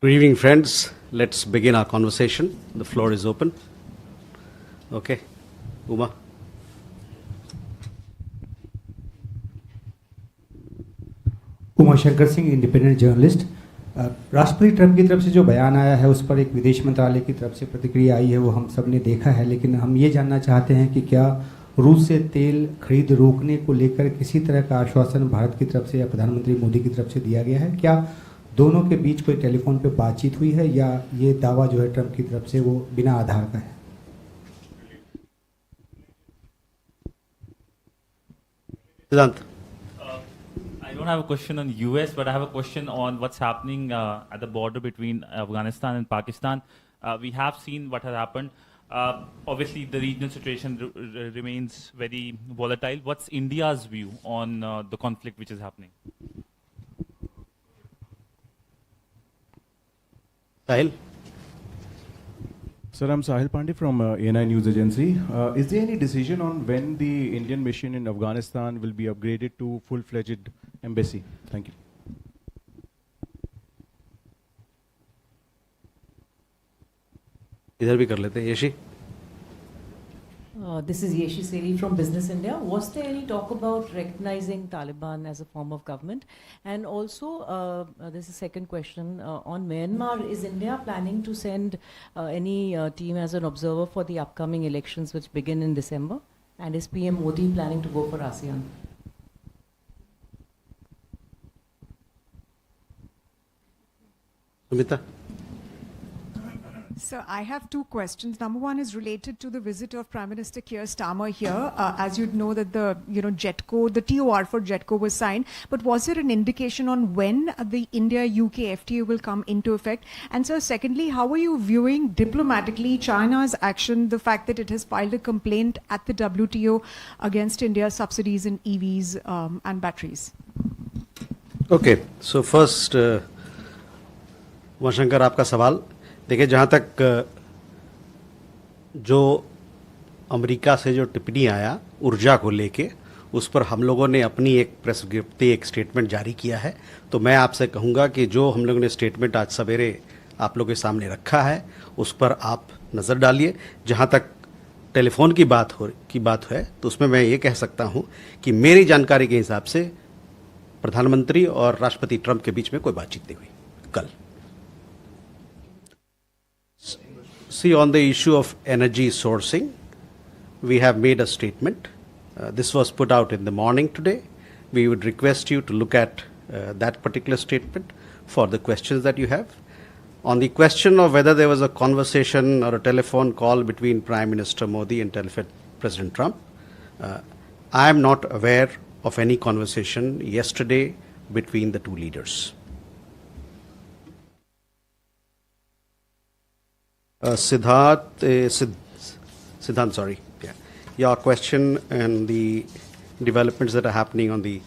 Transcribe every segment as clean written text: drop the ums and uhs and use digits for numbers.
Good evening, friends. Let's begin our conversation. The floor is open. Okay, Uma. Uma Shankar Singh, independent journalist. राष्ट्रपति Trump की तरफ से जो बयान आया है उस पर एक विदेश मंत्रालय की तरफ से प्रतिक्रिया आई है, वो हम सब ने देखा है, लेकिन हम ये जानना चाहते हैं कि क्या रूस से तेल खरीद रोकने को लेकर किसी तरह का आश्वासन भारत की तरफ से या प्रधानमंत्री मोदी की तरफ से दिया गया है? क्या दोनों के बीच कोई टेलीफोन पे बातचीत हुई है या ये दावा जो है ट्रंप की तरफ से वो बिना आधार का है? सिद्धांत। I don't have a question on US, but I have a question on what's happening at the border between Afghanistan and Pakistan. We have seen what has happened. Obviously, the regional situation remains very volatile. What's India's view on the conflict which is happening? Sahil. Sir, I'm Sahil Pandey from ANI News Agency. Is there any decision on when the Indian mission in Afghanistan will be upgraded to full-fledged embassy? Thank you. इधर भी कर लेते हैं, Yeshi. This is Yeshi Seri from Business India. Was there any talk about recognizing Taliban as a form of government? And also, this is a second question on Myanmar. Is India planning to send any team as an observer for the upcoming elections which begin in December? And is PM Modi planning to go for ASEAN? Sumita. So I have two questions. Number one is related to the visit of Prime Minister Keir Starmer here. As you'd know that the JETCO, the TOR for JETCO was signed, but was there an indication on when the India-UK FTA will come into effect? And so secondly, how are you viewing diplomatically China's action, the fact that it has filed a complaint at the WTO against India's subsidies in EVs and batteries? Okay, so first, Umashankar, आपका सवाल देखिए, जहाँ तक जो America से जो टिप्पणी आया ऊर्जा को लेके, उस पर हम लोगों ने अपनी एक प्रेस विज्ञप्ति, एक स्टेटमेंट जारी किया है। तो मैं आपसे कहूँगा कि जो हम लोगों ने स्टेटमेंट आज सवेरे आप लोगों के सामने रखा है उस पर आप नज़र डालिए। जहाँ तक टेलीफोन की बात है तो उसमें मैं ये कह सकता हूँ कि मेरी जानकारी के हिसाब से प्रधानमंत्री और राष्ट्रपति ट्रंप के बीच में कोई बातचीत नहीं हुई कल। See, on the issue of energy sourcing, we have made a statement. This was put out in the morning today. We would request you to look at that particular statement for the questions that you have. On the question of whether there was a conversation or a telephone call between Prime Minister Modi and President Trump, I am not aware of any conversation yesterday between the two leaders. Siddhant, sorry. Yeah. Your question and the developments that are happening on the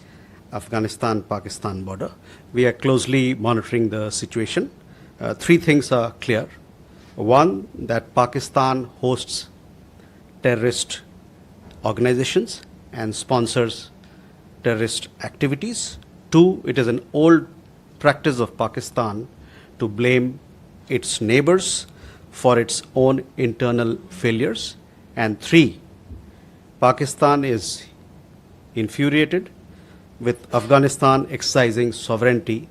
Afghanistan-Pakistan border. We are closely monitoring the situation. Three things are clear. One, that Pakistan hosts terrorist organizations and sponsors terrorist activities. Two, it is an old practice of Pakistan to blame its neighbors for its own internal failures. And three, Pakistan is infuriated with Afghanistan exercising sovereignty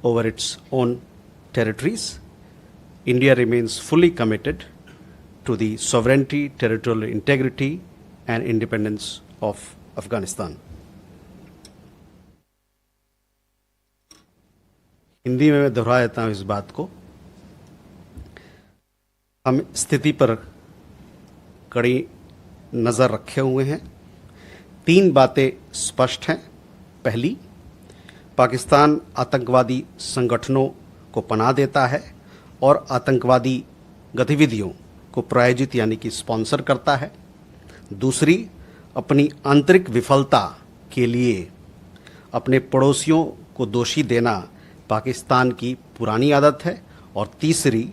over its own territories. India remains fully committed to the sovereignty, territorial integrity, and independence of Afghanistan. Hindi में मैं दोहरा देता हूँ इस बात को। हम स्थिति पर कड़ी नज़र रखे हुए हैं। तीन बातें स्पष्ट हैं। पहली, पाकिस्तान आतंकवादी संगठनों को पनाह देता है और आतंकवादी गतिविधियों को प्रायोजित यानी कि स्पॉन्सर करता है। दूसरी, अपनी आंतरिक विफलता के लिए अपने पड़ोसियों को दोषी देना पाकिस्तान की पुरानी आदत है। और तीसरी,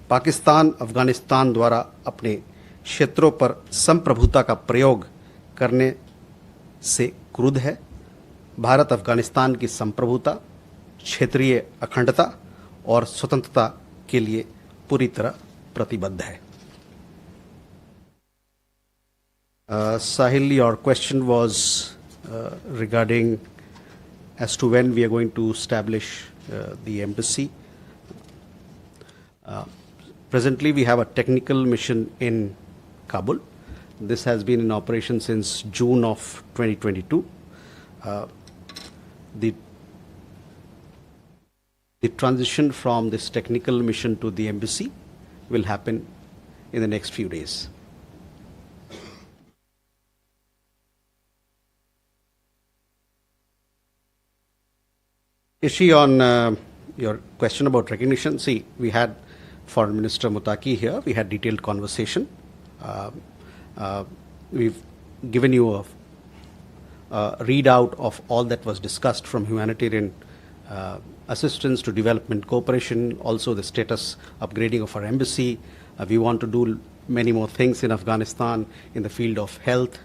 पाकिस्तान अफगानिस्तान द्वारा अपने क्षेत्रों पर संप्रभुता का प्रयोग करने से क्रुद्ध है। भारत अफगानिस्तान की संप्रभुता, क्षेत्रीय अखंडता और स्वतंत्रता के लिए पूरी तरह प्रतिबद्ध है। Sahil, your question was regarding as to when we are going to establish the embassy. Presently, we have a technical mission in Kabul. This has been in operation since June of 2022. The transition from this technical mission to the embassy will happen in the next few days. Ishi, on your question about recognition, see, we had Foreign Minister Mutaki here. We had detailed conversation. We've given you a readout of all that was discussed, from humanitarian assistance to development cooperation, also the status upgrading of our embassy. We want to do many more things in Afghanistan in the field of health.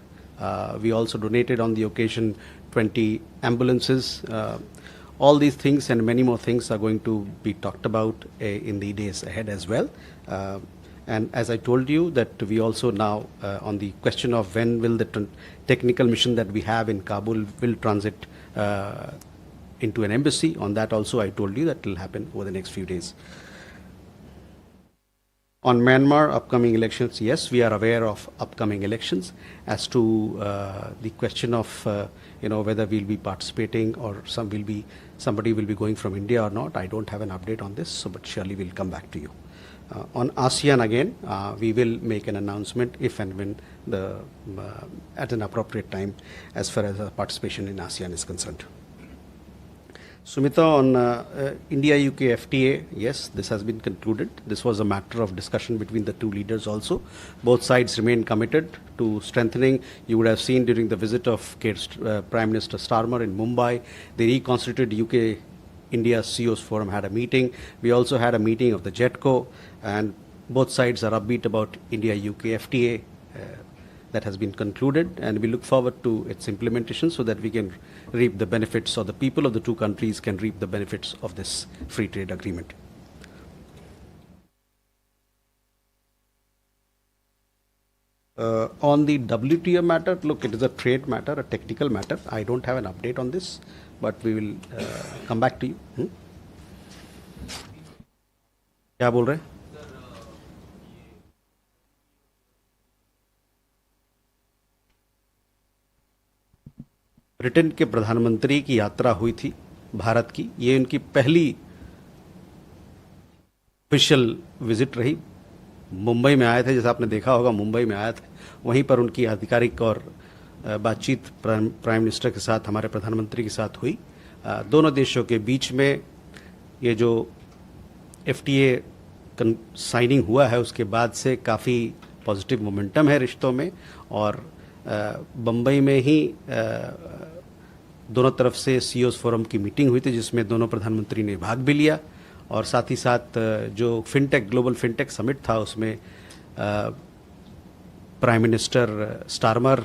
We also donated on the occasion 20 ambulances. All these things and many more things are going to be talked about in the days ahead as well. And as I told you, that we also now, on the question of when will the technical mission that we have in Kabul will transit into an embassy, on that also I told you that will happen over the next few days. On Myanmar upcoming elections, yes, we are aware of upcoming elections. As to the question of whether we'll be participating or somebody will be going from India or not, I don't have an update on this, but surely we'll come back to you. On ASEAN again, we will make an announcement if and when at an appropriate time as far as our participation in ASEAN is concerned. Sumita, on India-UK FTA, yes, this has been concluded. This was a matter of discussion between the two leaders also. Both sides remain committed to strengthening. You would have seen during the visit of Prime Minister Starmer in Mumbai, the reconstituted UK-India CEOs Forum had a meeting. We also had a meeting of the JETCO, and both sides are upbeat about India-UK FTA that has been concluded, and we look forward to its implementation so that we can reap the benefits, or the people of the two countries can reap the benefits of this free trade agreement. On the WTO matter, look, it is a trade matter, a technical matter. I don't have an update on this, but we will come back to you. क्या बोल रहे हैं? Britain के प्रधानमंत्री की यात्रा हुई थी भारत की, ये उनकी पहली ऑफिशियल विजिट रही। मुंबई में आए थे, जैसा आपने देखा होगा, मुंबई में आए थे, वहीं पर उनकी आधिकारिक और बातचीत प्राइम मिनिस्टर के साथ, हमारे प्रधानमंत्री के साथ हुई। दोनों देशों के बीच में ये जो FTA साइनिंग हुआ है, उसके बाद से काफ़ी पॉजिटिव मोमेंटम है रिश्तों में, और बम्बई में ही दोनों तरफ से CEOs फोरम की मीटिंग हुई थी, जिसमें दोनों प्रधानमंत्री ने भाग भी लिया, और साथ ही साथ जो ग्लोबल फिनटेक समिट था, उसमें प्राइम मिनिस्टर स्टारमर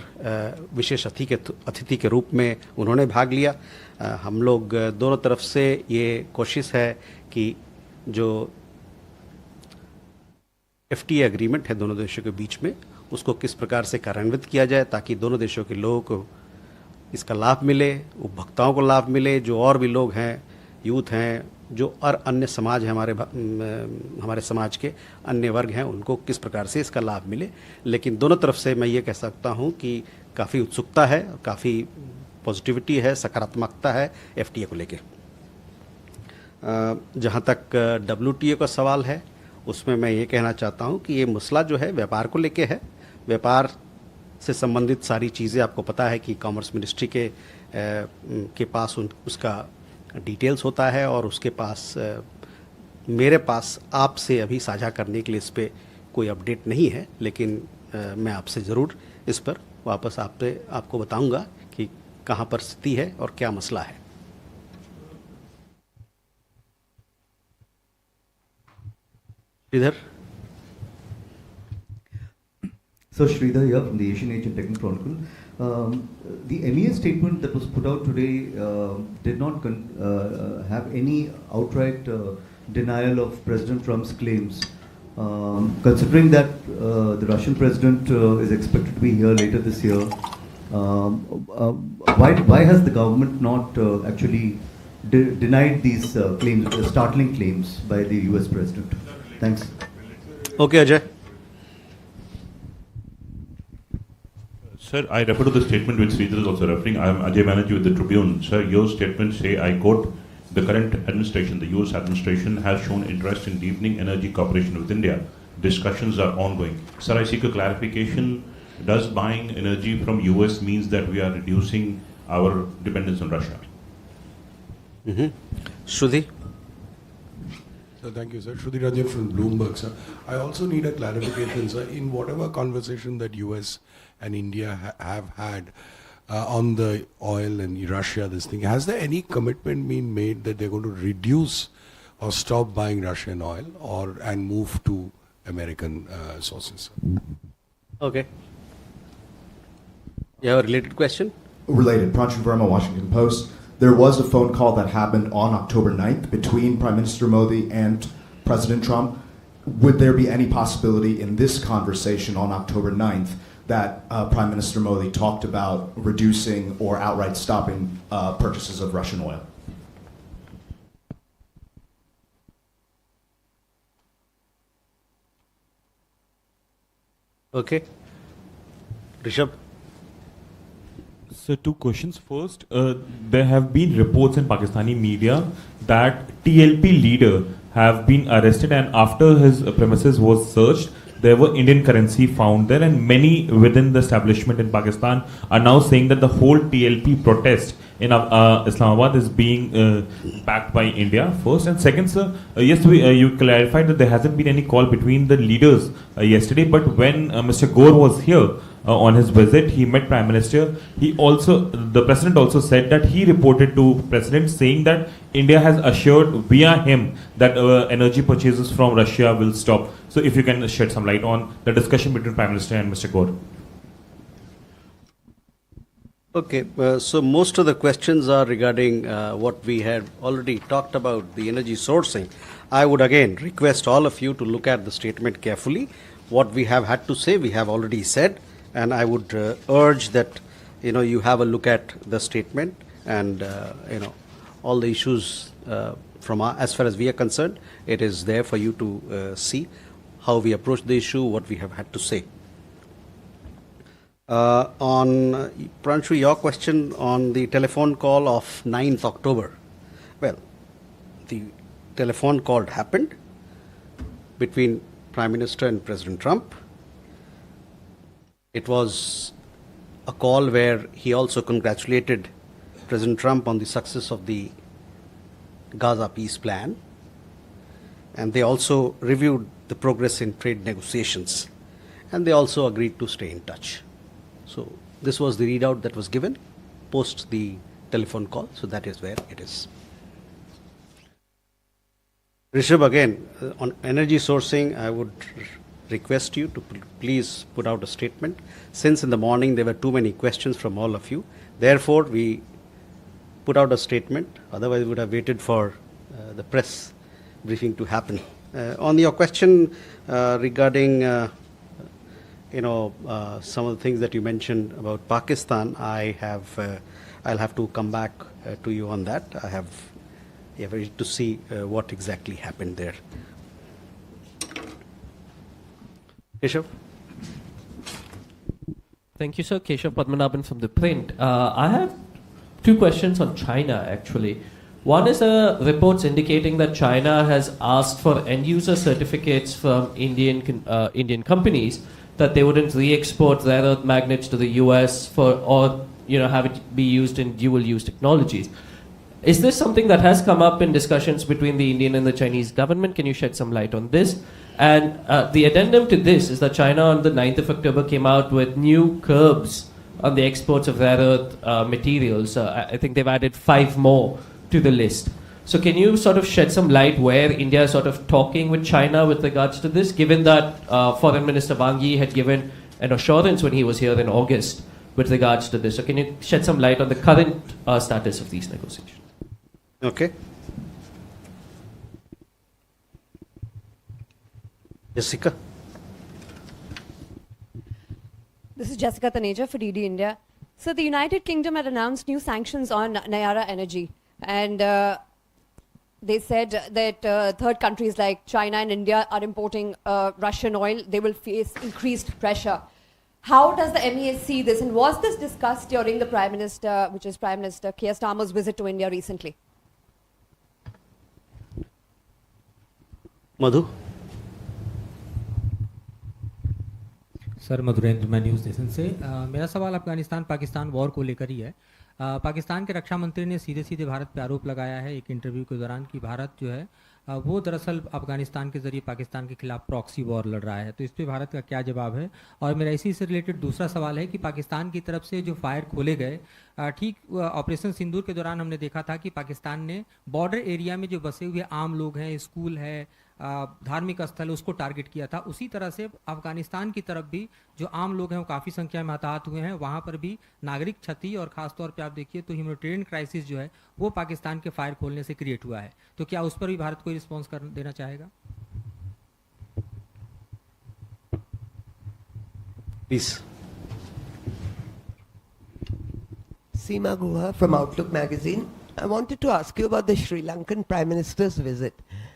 विशेष अतिथि के रूप में उन्होंने भाग लिया। हम लोग दोनों तरफ से ये कोशिश है कि जो FTA एग्रीमेंट है दोनों देशों के बीच में, उसको किस प्रकार से कार्यान्वित किया जाए ताकि दोनों देशों के लोगों को इसका लाभ मिले, उपभोक्ताओं को लाभ मिले, जो और भी लोग हैं, यूथ हैं, जो और अन्य समाज है, हमारे समाज के अन्य वर्ग हैं, उनको किस प्रकार से इसका लाभ मिले। लेकिन दोनों तरफ से मैं ये कह सकता हूँ कि काफ़ी उत्सुकता है, काफ़ी पॉजिटिविटी है, सकारात्मकता है FTA को लेके। जहाँ तक WTO का सवाल है, उसमें मैं ये कहना चाहता हूँ कि ये मसला जो है व्यापार को लेके है। व्यापार से संबंधित सारी चीज़ें आपको पता है कि कॉमर्स मिनिस्ट्री के पास उसका डिटेल्स होता है, और उसके पास मेरे पास आपसे अभी साझा करने के लिए इस पर कोई अपडेट नहीं है, लेकिन मैं आपसे ज़रूर इस पर वापस आपको बताऊंगा कि कहाँ पर स्थिति है और क्या मसला है। इधर So Sridhar here from the Asian Age and Technical Chronicle. The MEA statement that was put out today did not have any outright denial of President Trump's claims. Considering that the Russian president is expected to be here later this year, why has the government not actually denied these claims, startling claims by the US president? Thanks. Okay, Ajay. Sir, I refer to the statement which Sridhar is also referring. I am Ajay Banerjee with the Tribune. Sir, your statement say, I quote, the current administration, the US administration has shown interest in deepening energy cooperation with India. Discussions are ongoing. Sir, I seek a clarification. Does buying energy from US means that we are reducing our dependence on Russia? Shruti? So thank you, sir. Shruti Rajan from Bloomberg, sir. I also need a clarification, sir. In whatever conversation that US and India have had on the oil and Russia, this thing, has there any commitment been made that they're going to reduce or stop buying Russian oil and move to American sources? Okay. You have a related question? Related. Pranshu Verma, Washington Post. There was a phone call that happened on October 9th between Prime Minister Modi and President Trump. Would there be any possibility in this conversation on October 9th that Prime Minister Modi talked about reducing or outright stopping purchases of Russian oil? Okay. Rishabh? So two questions. First, there have been reports in Pakistani media that TLP leader have been arrested, and after his premises was searched, there were Indian currency found there, and many within the establishment in Pakistan are now saying that the whole TLP protest in Islamabad is being backed by India, first. And second, sir, yes, you clarified that there hasn't been any call between the leaders yesterday, but when Mr. Gore was here, on his visit, he met Prime Minister. The President also said that he reported to President saying that India has assured via him that energy purchases from Russia will stop. So if you can shed some light on the discussion between Prime Minister and Mr. Gore. Okay, so most of the questions are regarding what we had already talked about, the energy sourcing. I would again request all of you to look at the statement carefully. What we have had to say, we have already said. And I would urge that you have a look at the statement and all the issues from as far as we are concerned. It is there for you to see how we approach the issue, what we have had to say. On Pranshu, your question on the telephone call of 9th October. Well, the telephone call happened between Prime Minister and President Trump. It was a call where he also congratulated President Trump on the success of the Gaza peace plan, and they also reviewed the progress in trade negotiations, and they also agreed to stay in touch. So this was the readout that was given post the telephone call, so that is where it is. Rishabh, again, on energy sourcing, I would request you to please put out a statement. Since in the morning there were too many questions from all of you, therefore we put out a statement. Otherwise we would have waited for the press briefing to happen. On your question regarding some of the things that you mentioned about Pakistan, I'll have to come back to you on that. I have to see what exactly happened there. Keshav? Thank you, sir. Keshav Padmanabhan from The Print. I have two questions on China, actually. One is reports indicating that China has asked for end-user certificates from Indian companies that they wouldn't re-export rare earth magnets to the US or have it be used in dual-use technologies. Is this something that has come up in discussions between the Indian and the Chinese government? Can you shed some light on this? And the addendum to this is that China on the 9th of October came out with new curbs on the exports of rare earth materials. I think they've added 5 more to the list. So can you sort of shed some light where India is sort of talking with China with regards to this, given that Foreign Minister Wang Yi had given an assurance when he was here in August with regards to this. So can you shed some light on the current status of these negotiations? Okay. Jessica. This is Jessica Taneja for DD India. So the United Kingdom had announced new sanctions on Nayara Energy, and they said that third countries like China and India are importing Russian oil. They will face increased pressure. How does the MEA see this, and was this discussed during the Prime Minister, which is Prime Minister Keir Starmer's visit to India recently? Madhu. Sir Madhurendra, मैं news nation से। मेरा सवाल Afghanistan Pakistan war को लेकर ही है। पाकिस्तान के रक्षा मंत्री ने सीधे सीधे भारत पे आरोप लगाया है एक इंटरव्यू के दौरान कि भारत जो है वो दरअसल अफगानिस्तान के ज़रिए पाकिस्तान के खिलाफ प्रॉक्सी वॉर लड़ रहा है। तो इस पे भारत का क्या जवाब है? और मेरा इसी से रिलेटेड दूसरा सवाल है कि पाकिस्तान की तरफ से जो फायर खोले गए, ठीक ऑपरेशन सिंदूर के दौरान हमने देखा था कि पाकिस्तान ने बॉर्डर एरिया में जो बसे हुए आम लोग हैं, स्कूल है, धार्मिक स्थल, उसको टारगेट किया था। उसी तरह से अफगानिस्तान की तरफ भी जो आम लोग हैं वो काफ़ी संख्या में हताहत हुए हैं, वहाँ पर भी नागरिक क्षति और ख़ासतौर पे आप देखिए तो ह्यूमैनिटेरियन क्राइसिस जो है वो पाकिस्तान के फायर खोलने से क्रिएट हुआ है। तो क्या उस पर भी भारत कोई रिस्पॉन्स देना चाहेगा? Please. Seema Guha from Outlook magazine. I wanted to ask you about the Sri Lankan Prime Minister's visit.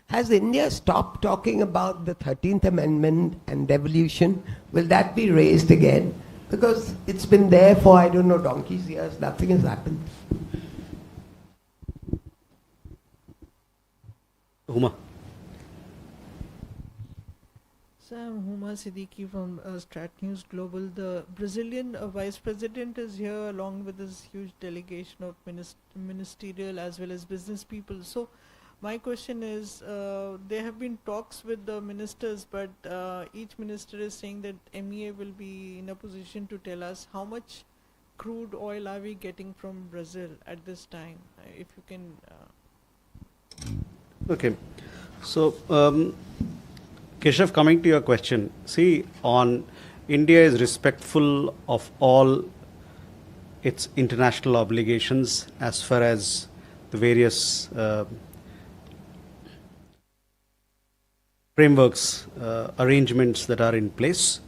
Has India stopped talking about the 13th Amendment and devolution? Will that be raised again? Because it's been there for, I don't know, donkey's years. Nothing has happened. Huma. So I'm Huma Siddiqui from Strat News Global. The Brazilian Vice President is here along with this huge delegation of ministerial as well as business people. So my question is, there have been talks with the ministers, but each minister is saying that MEA will be in a position to tell us how much crude oil are we getting from Brazil at this time. If you can... Okay. So, Keshav, coming to your question, see, India is respectful of all its international obligations as far as the various frameworks, arrangements that are in place.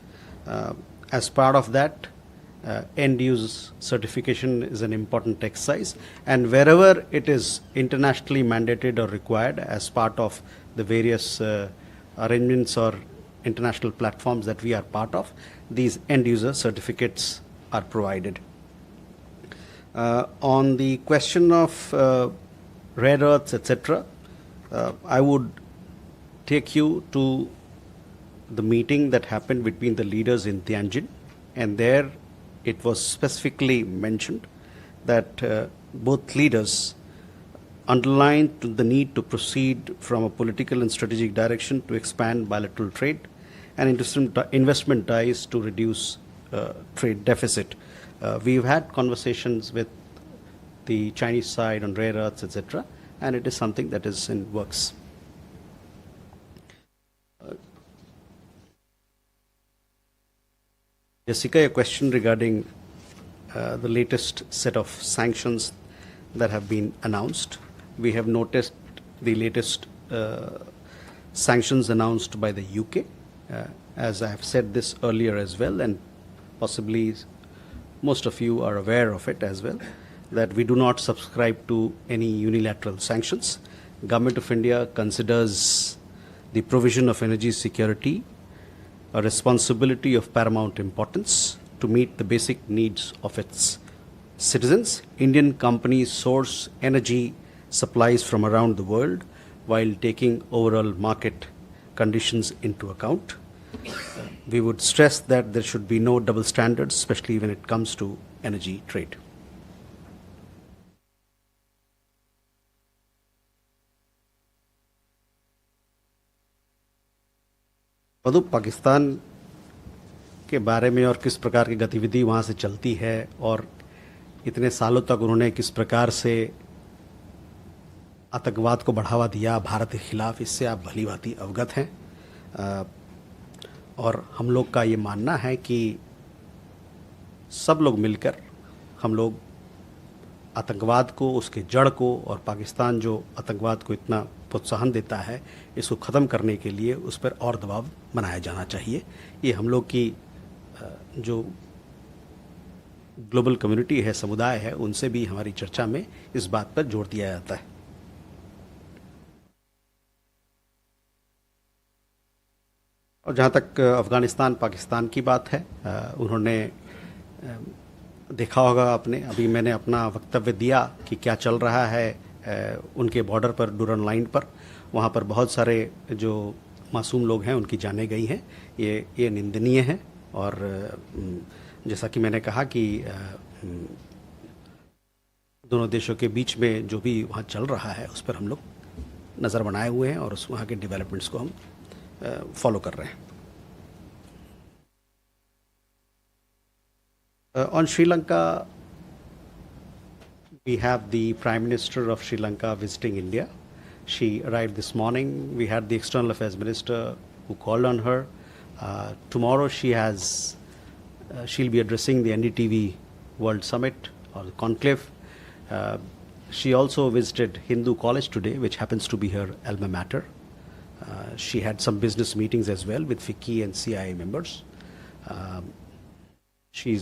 As part of that, end-use certification is an important exercise, and wherever it is internationally mandated or required as part of the various arrangements or international platforms that we are part of, these end-user certificates are provided. On the question of rare earths, etc., I would take you to the meeting that happened between the leaders in Tianjin, and there it was specifically mentioned that both leaders underlined the need to proceed from a political and strategic direction to expand bilateral trade and investment ties to reduce trade deficit. We've had conversations with the Chinese side on rare earths, etc., and it is something that is in works. Jessica, a question regarding the latest set of sanctions that have been announced. We have noticed the latest sanctions announced by the UK. As I have said this earlier as well, and possibly most of you are aware of it as well, that we do not subscribe to any unilateral sanctions. Government of India considers the provision of energy security a responsibility of paramount importance to meet the basic needs of its citizens. Indian companies source energy supplies from around the world while taking overall market conditions into account. We would stress that there should be no double standards, especially when it comes to energy trade. मधु, पाकिस्तान के बारे में और किस प्रकार की गतिविधि वहाँ से चलती है और इतने सालों तक उन्होंने किस प्रकार से आतंकवाद को बढ़ावा दिया भारत के खिलाफ, इससे आप भली भांति अवगत हैं। और हम लोग का ये मानना है कि सब लोग मिलकर हम लोग आतंकवाद को, उसके जड़ को, और पाकिस्तान जो आतंकवाद को इतना प्रोत्साहन देता है, इसको ख़त्म करने के लिए उस पर और दबाव बनाया जाना चाहिए। ये हम लोग की जो ग्लोबल कम्युनिटी है, समुदाय है, उनसे भी हमारी चर्चा में इस बात पर जोर दिया जाता है। और जहाँ तक अफ़गानिस्तान पाकिस्तान की बात है, उन्होंने देखा होगा आपने, अभी मैंने अपना वक्तव्य दिया कि क्या चल रहा है उनके बॉर्डर पर, डूरन लाइन पर। वहाँ पर बहुत सारे जो मासूम लोग हैं उनकी जानें गई हैं। ये निंदनीय है। और जैसा कि मैंने कहा कि दोनों देशों के बीच में जो भी वहाँ चल रहा है उस पर हम लोग नज़र बनाए हुए हैं और उस वहाँ के डेवलपमेंट्स को हम फॉलो कर रहे हैं। On Sri Lanka, we have the Prime Minister of Sri Lanka visiting India. She arrived this morning. We had the External Affairs Minister who called on her. Tomorrow she'll be addressing the NDTV World Summit or the conclave. She also visited Hindu College today, which happens to be her alma mater. She had some business meetings as well with FICCI and CIA members. She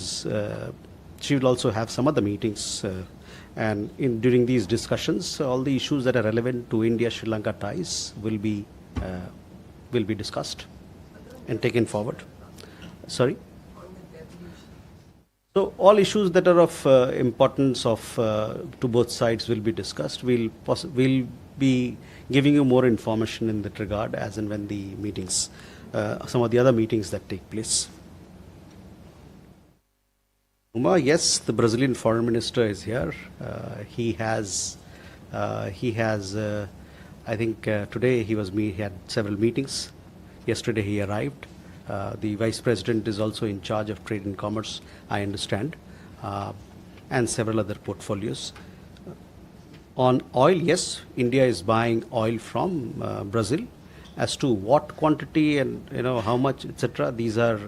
will also have some other meetings, and during these discussions, all the issues that are relevant to India-Sri Lanka ties will be discussed and taken forward. Sorry. So all issues that are of importance to both sides will be discussed. We'll be giving you more information in that regard as and when the meetings, some of the other meetings that take place. Yes, the Brazilian foreign minister is here. He has, I think today he had several meetings. Yesterday he arrived. The vice president is also in charge of trade and commerce, I understand, and several other portfolios. On oil, yes, India is buying oil from Brazil. As to what quantity and how much, etc., these are.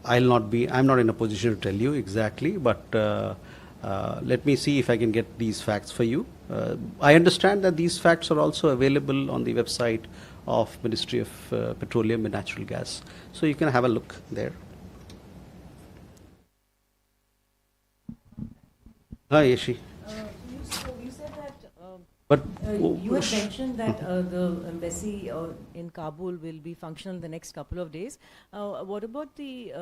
I'm not in a position to tell you exactly, but let me see if I can get these facts for you. I understand that these facts are also available on the website of Ministry of Petroleum and Natural Gas, so you can have a look there. Hi, Yeshi. You said that. But you had mentioned that the embassy in Kabul will be functional in the next couple of days. What about the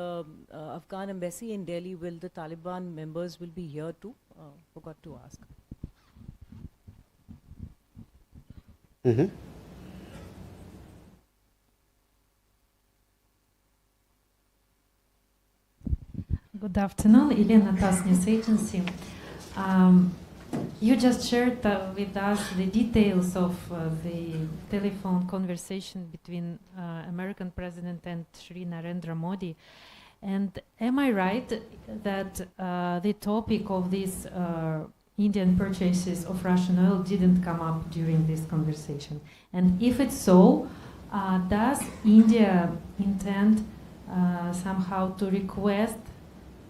Afghan embassy in Delhi? Will the Taliban members will be here too? Forgot to ask. Mm-hmm. Good afternoon, Elena TASS News Agency. You just shared with us the details of the telephone conversation between American President and Shri Narendra Modi. And am I right that the topic of these Indian purchases of Russian oil didn't come up during this conversation? And if it's so, does India intend somehow to request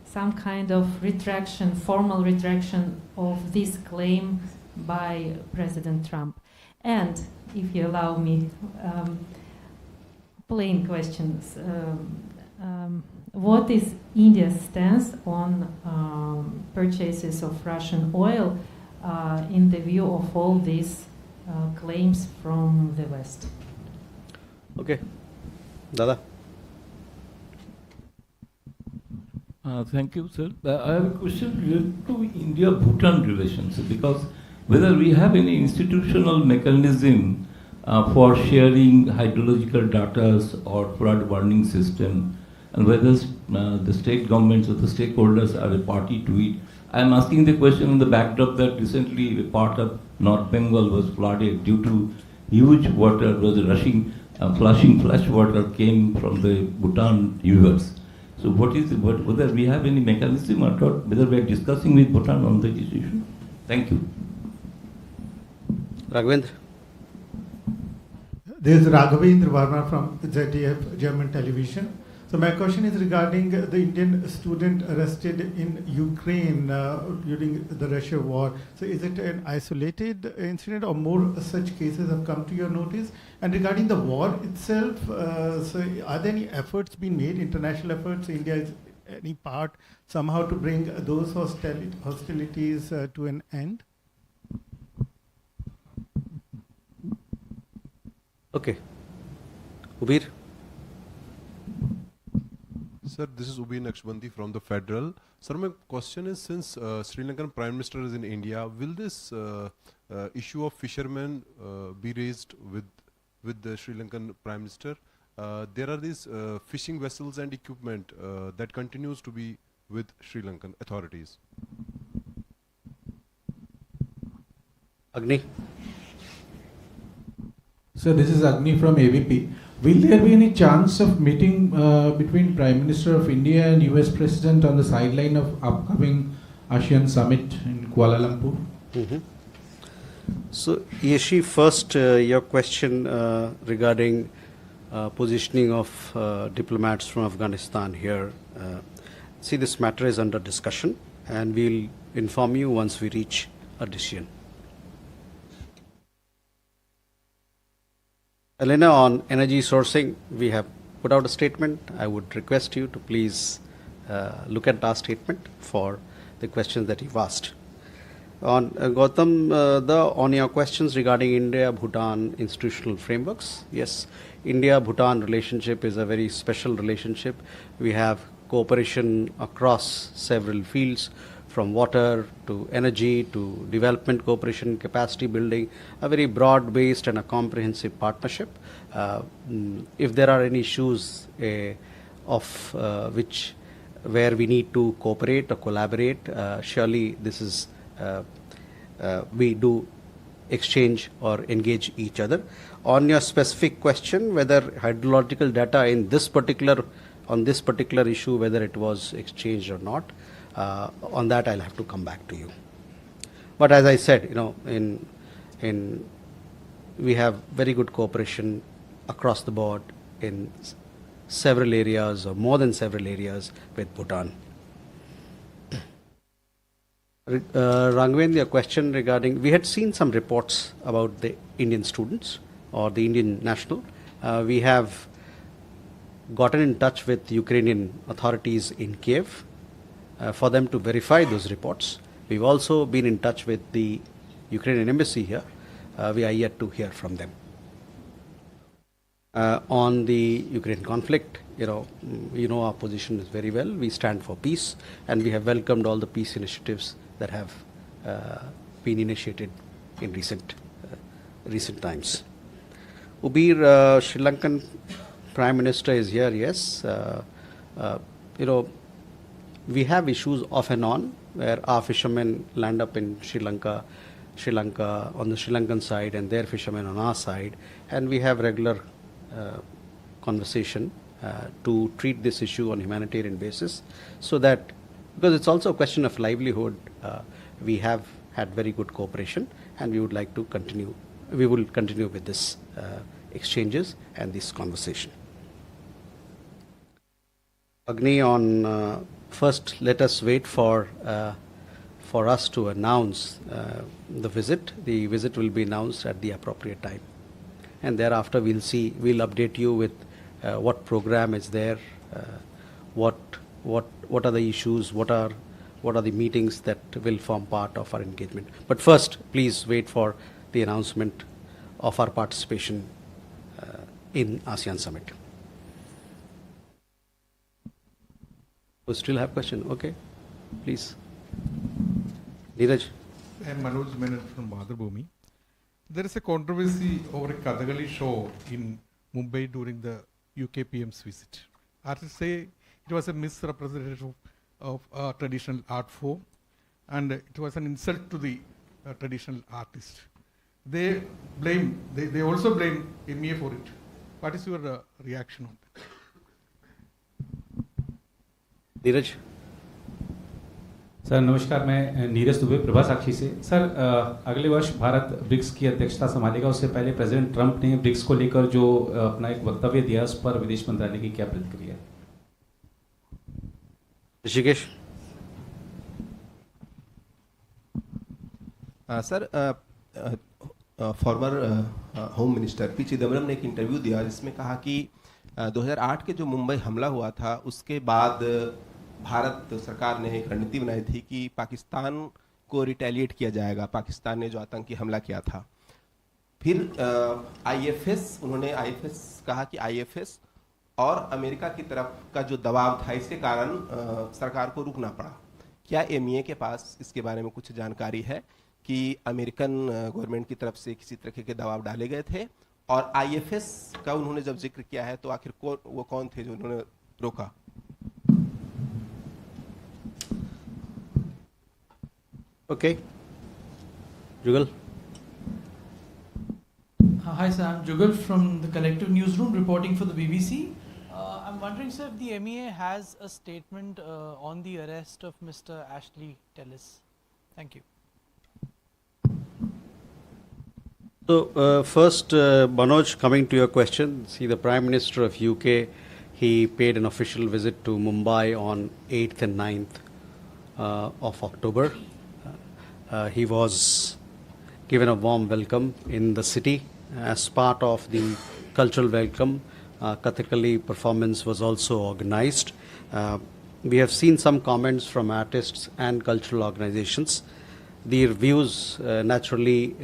some kind of retraction, formal retraction of this claim by President Trump? And if you allow me, plain questions. What is India's stance on purchases of Russian oil in the view of all these claims from the West? Okay. Dada. Thank you, sir. I have a question related to India-Bhutan relations, because whether we have any institutional mechanism for sharing hydrological data or flood warning system, and whether the state governments or the stakeholders are a party to it. I am asking the question in the backdrop that recently a part of North Bengal was flooded due to huge water was rushing, flushing flash water came from the Bhutan rivers. So whether we have any mechanism or not, whether we are discussing with Bhutan on this issue? Thank you. Raghavendra. This is Raghavendra Verma from ZDF German television. So my question is regarding the Indian student arrested in Ukraine during the Russia war. So is it an isolated incident or more such cases have come to your notice? And regarding the war itself, so are there any efforts being made, international efforts? India is any part somehow to bring those hostilities to an end? Okay. Ubir? Sir, this is Ubi Naqshbandi from the Federal. Sir, my question is, since Sri Lankan Prime Minister is in India, will this issue of fishermen be raised with the Sri Lankan Prime Minister? There are these fishing vessels and equipment that continues to be with Sri Lankan authorities. Agni? So this is Agni from AVP. Will there be any chance of meeting between Prime Minister of India and US President on the sideline of upcoming ASEAN Summit in Kuala Lumpur? Mm-hmm. So Yeshi, first your question regarding positioning of diplomats from Afghanistan here. See, this matter is under discussion and we'll inform you once we reach a decision. Elena, on energy sourcing, we have put out a statement. I would request you to please look at our statement for the questions that you've asked. On Gautam, on your questions regarding India-Bhutan institutional frameworks, yes, India-Bhutan relationship is a very special relationship. We have cooperation across several fields, from water to energy to development cooperation, capacity building, a very broad-based and a comprehensive partnership. If there are any issues where we need to cooperate or collaborate, surely this is we do exchange or engage each other. On your specific question, whether hydrological data on this particular issue, whether it was exchanged or not, on that I'll have to come back to you. But as I said, we have very good cooperation across the board in several areas or more than several areas with Bhutan. Rangwen, your question regarding, we had seen some reports about the Indian students or the Indian national. We have gotten in touch with Ukrainian authorities in Kiev for them to verify those reports. We've also been in touch with the Ukrainian embassy here. We are yet to hear from them. On the Ukraine conflict, you know our position is very well. We stand for peace, and we have welcomed all the peace initiatives that have been initiated in recent times. Ubir, Sri Lankan Prime Minister is here. Yes, we have issues off and on where our fishermen land up in Sri Lanka on the Sri Lankan side, and their fishermen on our side, and we have regular conversation to treat this issue on humanitarian basis, so that, because it's also a question of livelihood, we have had very good cooperation, and we would like to continue. We will continue with this exchanges and this conversation. Agni, on first, let us wait for us to announce the visit. The visit will be announced at the appropriate time, and thereafter we'll update you with what program is there, what are the issues, what are the meetings that will form part of our engagement. But first, please wait for the announcement of our participation in ASEAN Summit. We still have question? Okay, please. Neeraj. I am Manoj Menon from Madhubhumi. There is a controversy over a Kathakali show in Mumbai during the UK PM's visit. Artists say it was a misrepresentation of a traditional art form, and it was an insult to the traditional artist. They also blame MEA for it. What is your reaction on that? Neeraj sir नमस्कार, मैं नीरज दुबे प्रभा साक्षी से। Sir अगले वर्ष Bharat BRICS की अध्यक्षता संभालेगा, उससे पहले प्रेसिडेंट ट्रंप ने ब्रिक्स को लेकर जो अपना एक वक्तव्य दिया, उस पर विदेश मंत्रालय की क्या प्रतिक्रिया है? Rishikesh. Sir, farmer home minister P Chidambaram ने एक इंटरव्यू दिया जिसमें कहा कि 2008 के जो मुंबई हमला हुआ था उसके बाद भारत सरकार ने एक रणनीति बनाई थी कि पाकिस्तान को रिटेलिएट किया जाएगा, पाकिस्तान ने जो आतंकी हमला किया था. फिर आईएफएस, उन्होंने आईएफएस कहा कि आईएफएस और अमेरिका की तरफ का जो दबाव था इसके कारण सरकार को रुकना पड़ा. क्या एमईए के पास इसके बारे में कुछ जानकारी है कि अमेरिकन गवर्नमेंट की तरफ से किसी तरह के दबाव डाले गए थे, और आईएफएस का उन्होंने जब जिक्र किया है तो आखिर वो कौन थे जो उन्होंने रोका? Okay. Jugal. Hi sir, I'm Jugal from the Collective Newsroom reporting for the BBC. I'm wondering, sir, if the MEA has a statement on the arrest of Mr. Ashley Tellis. Thank you. So first, Manoj, coming to your question, see the Prime Minister of UK, he paid an official visit to Mumbai on 8th and 9th of October. He was given a warm welcome in the city. As part of the cultural welcome, Kathakali performance was also organized. We have seen some comments from artists and cultural organizations. Their views naturally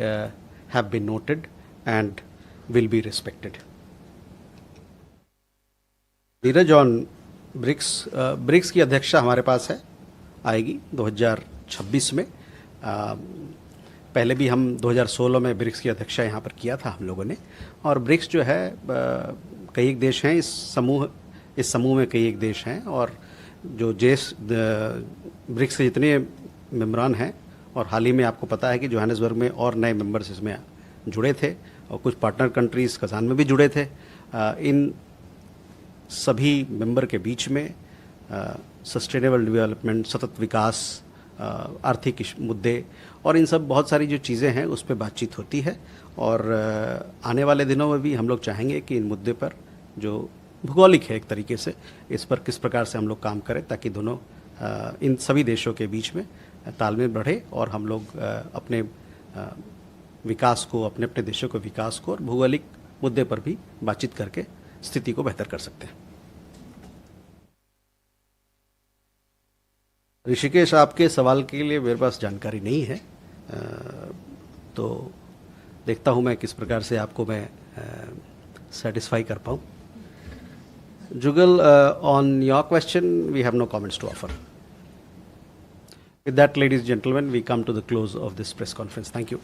have been noted and will be respected. Dheeraj on BRICS, BRICS की अध्यक्षता हमारे पास है, आएगी 2026 में. पहले भी हम 2016 में ब्रिक्स की अध्यक्षता यहाँ पर किया था हम लोगों ने. और ब्रिक्स जो है कई एक देश हैं, इस समूह में कई एक देश हैं, और जो ब्रिक्स के जितने मेम्बरान हैं, और हाल ही में आपको पता है कि जोहानिसबर्ग में और नए मेंबर्स इसमें जुड़े थे, और कुछ पार्टनर कंट्रीज़ कजान में भी जुड़े थे. इन सभी मेंबर के बीच में सस्टेनेबल डेवलपमेंट, सतत विकास, आर्थिक मुद्दे और इन सब बहुत सारी जो चीज़ें हैं उस पर बातचीत होती है. और आने वाले दिनों में भी हम लोग चाहेंगे कि इन मुद्दे पर, जो भूगोलिक है एक तरीके से, इस पर किस प्रकार से हम लोग काम करें ताकि दोनों इन सभी देशों के बीच में तालमेल बढ़े और हम लोग अपने विकास को, अपने अपने देशों के विकास को और भौगोलिक मुद्दे पर भी बातचीत करके स्थिति को बेहतर कर सकते हैं. ऋषिकेश, आपके सवाल के लिए मेरे पास जानकारी नहीं है, तो देखता हूं मैं किस प्रकार से आपको मैं सेटिस्फाई कर पाऊं. जुगल, on your question, we have no comments to offer. With that, ladies and gentlemen, we come to the close of this press conference. Thank you.